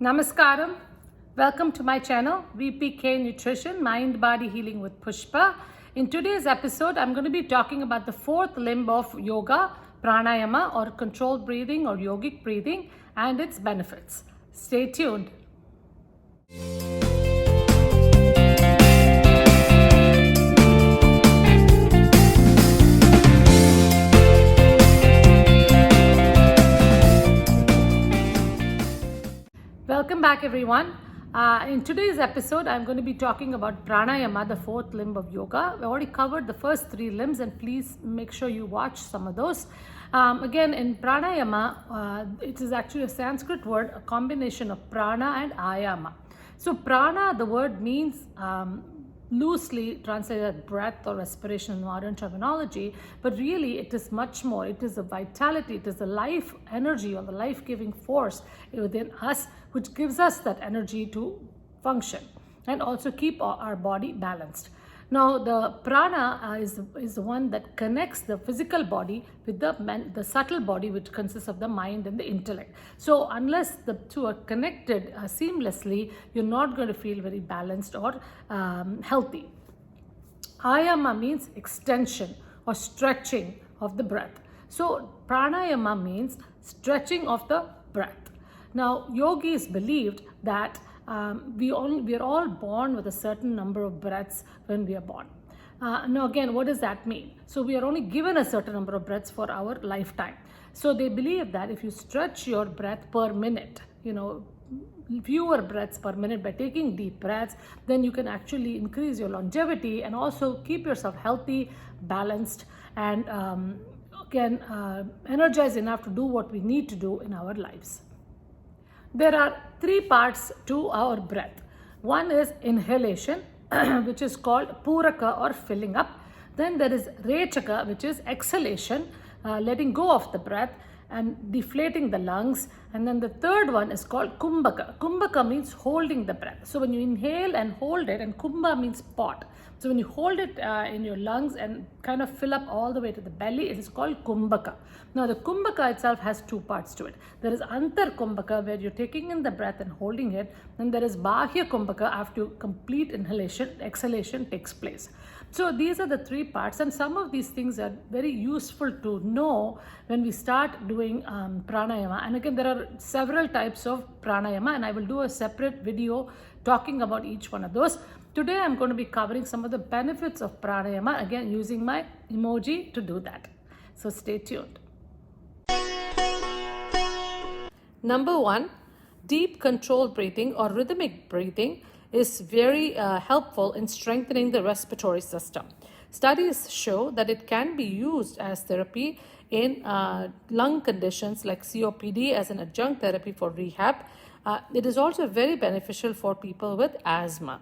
Namaskaram. Welcome to my channel, VPK Nutrition, Mind Body Healing with Pushpa. In today's episode, I'm going to be talking about the fourth limb of yoga, pranayama or controlled breathing or yogic breathing and its benefits. Stay tuned. Welcome back, everyone. In today's episode, I'm going to be talking about pranayama, the fourth limb of yoga. We already covered the first three limbs, and please make sure you watch some of those. Again, in pranayama, it is actually a Sanskrit word, a combination of prana and ayama. So prana, the word means loosely translated breath or respiration in modern terminology, but really it is much more. It is a vitality, it is the life energy or the life-giving force within us, which gives us that energy to function and also keep our body balanced. Now, the prana is the one that connects the physical body with the subtle body, which consists of the mind and the intellect. So, unless the two are connected seamlessly, you're not going to feel very balanced or healthy. Ayama means extension or stretching of the breath. So, pranayama means stretching of the breath. Now, yogis believed that we are all born with a certain number of breaths when we are born. Now again, what does that mean? So we are only given a certain number of breaths for our lifetime. So they believe that if you stretch your breath per minute, fewer breaths per minute by taking deep breaths, then you can actually increase your longevity and also keep yourself healthy, balanced, and energized enough to do what we need to do in our lives. There are three parts to our breath. One is inhalation, which is called puraka or filling up. Then there is rechaka, which is exhalation, letting go of the breath and deflating the lungs. And then the third one is called kumbhaka. Kumbhaka means holding the breath. So when you inhale and hold it, and kumbha means pot. So when you hold it in your lungs and kind of fill up all the way to the belly, it is called kumbhaka. Now the kumbhaka itself has two parts to it. There is antar kumbhaka, where you're taking in the breath and holding it. And there is bahya kumbhaka, after complete inhalation, exhalation takes place. So these are the three parts, and some of these things are very useful to know when we start doing pranayama. And again, there are several types of pranayama, and I will do a separate video talking about each one of those. Today I'm going to be covering some of the benefits of pranayama, again using my emoji to do that. So stay tuned. Number one, deep controlled breathing or rhythmic breathing is very helpful in strengthening the respiratory system. Studies show that it can be used as therapy in lung conditions like COPD as an adjunct therapy for rehab. It is also very beneficial for people with asthma.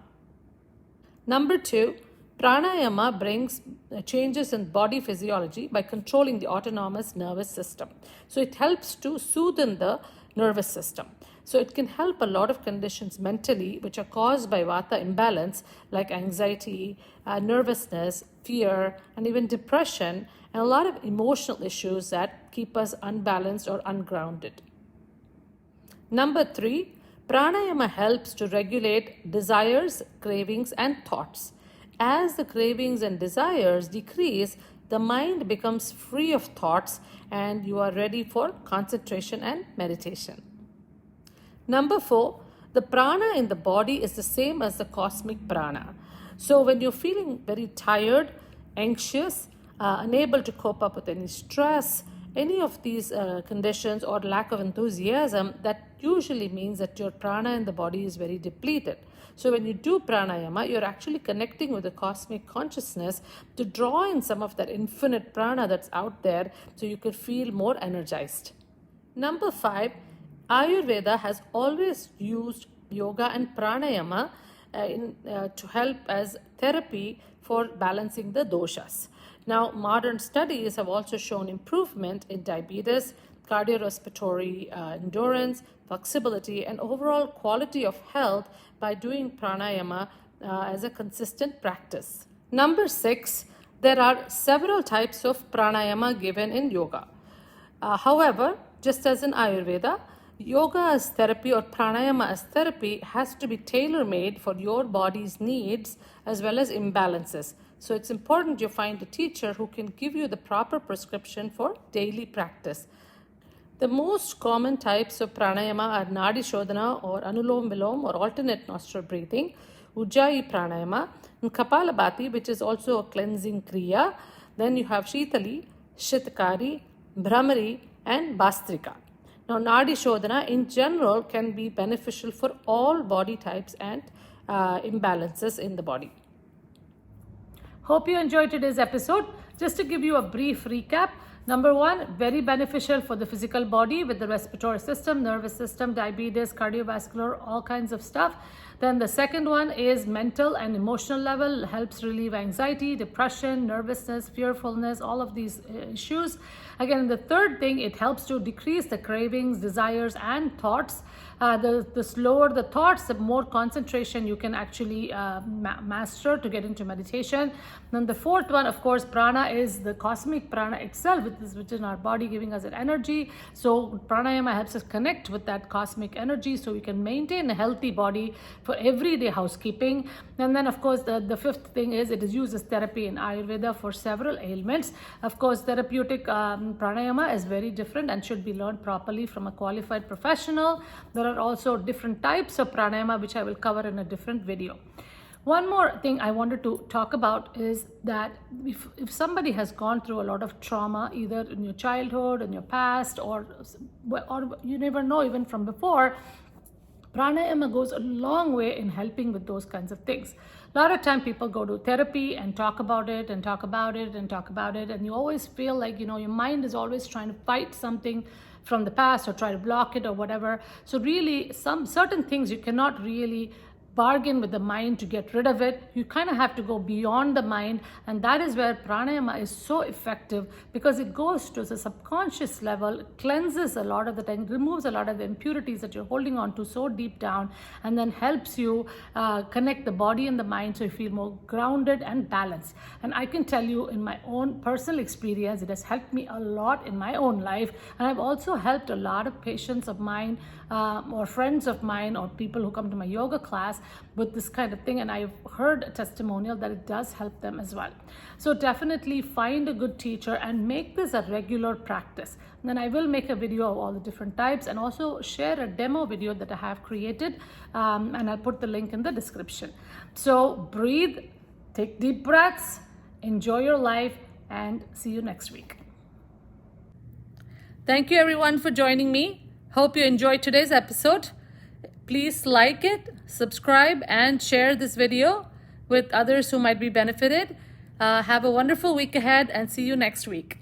Number two, pranayama brings changes in body physiology by controlling the autonomous nervous system. So it helps to soothe the nervous system. So it can help a lot of conditions mentally which are caused by vata imbalance like anxiety, nervousness, fear, and even depression, and a lot of emotional issues that keep us unbalanced or ungrounded. Number three, pranayama helps to regulate desires, cravings, and thoughts. As the cravings and desires decrease, the mind becomes free of thoughts and you are ready for concentration and meditation. Number four, the prana in the body is the same as the cosmic prana. So when you're feeling very tired, anxious, unable to cope up with any stress, any of these conditions or lack of enthusiasm, that usually means that your prana in the body is very depleted. So when you do pranayama, you're actually connecting with the cosmic consciousness to draw in some of that infinite prana that's out there so you could feel more energized. Number five, Ayurveda has always used yoga and pranayama to help as therapy for balancing the doshas. Now, modern studies have also shown improvement in diabetes, cardiorespiratory endurance, flexibility, and overall quality of health by doing pranayama as a consistent practice. Number six, there are several types of pranayama given in yoga. However, just as in Ayurveda, Yoga as therapy or pranayama as therapy has to be tailor-made for your body's needs as well as imbalances. So it's important you find a teacher who can give you the proper prescription for daily practice. The most common types of pranayama are Nadi shodana or anulom vilom or alternate nostril breathing, ujjayi pranayama, and kapalabhati, which is also a cleansing kriya. Then you have shitali, shitkari, brahmari, and bastrika. Now, Nadi shodana in general can be beneficial for all body types and imbalances in the body. Hope you enjoyed today's episode. Just to give you a brief recap, number one, very beneficial for the physical body with the respiratory system, nervous system, diabetes, cardiovascular, all kinds of stuff. Then the second one is mental and emotional level, helps relieve anxiety, depression, nervousness, fearfulness, all of these issues. Again, the third thing, it helps to decrease the cravings, desires, and thoughts. The slower the thoughts, the more concentration you can actually master to get into meditation. Then the fourth one, of course, prana is the cosmic prana itself, which is in our body, giving us an energy. So pranayama helps us connect with that cosmic energy so we can maintain a healthy body for everyday housekeeping. And then, of course, the fifth thing is it is used as therapy in Ayurveda for several ailments. Of course, therapeutic pranayama is very different and should be learned properly from a qualified professional. There are also different types of pranayama, which I will cover in a different video. One more thing I wanted to talk about is that if somebody has gone through a lot of trauma, either in your childhood, in your past, or you never know even from before, pranayama goes a long way in helping with those kinds of things. A lot of time people go to therapy and talk about it and talk about it and talk about it, and you always feel like, your mind is always trying to fight something from the past or try to block it or whatever. So really, some certain things you cannot really bargain with the mind to get rid of it. You kind of have to go beyond the mind, and that is where pranayama is so effective, because it goes to the subconscious level, cleanses a lot of the things, removes a lot of the impurities that you're holding on to so deep down, and then helps you connect the body and the mind so you feel more grounded and balanced. And I can tell you, in my own personal experience, it has helped me a lot in my own life, and I've also helped a lot of patients of mine or friends of mine or people who come to my yoga class with this kind of thing, and I've heard a testimonial that it does help them as well. So definitely find a good teacher and make this a regular practice. And then I will make a video of all the different types and also share a demo video that I have created, and I'll put the link in the description. So breathe, take deep breaths, enjoy your life, and see you next week. Thank you everyone for joining me. Hope you enjoyed today's episode. Please like it, subscribe, and share this video with others who might be benefited. Have a wonderful week ahead, and see you next week.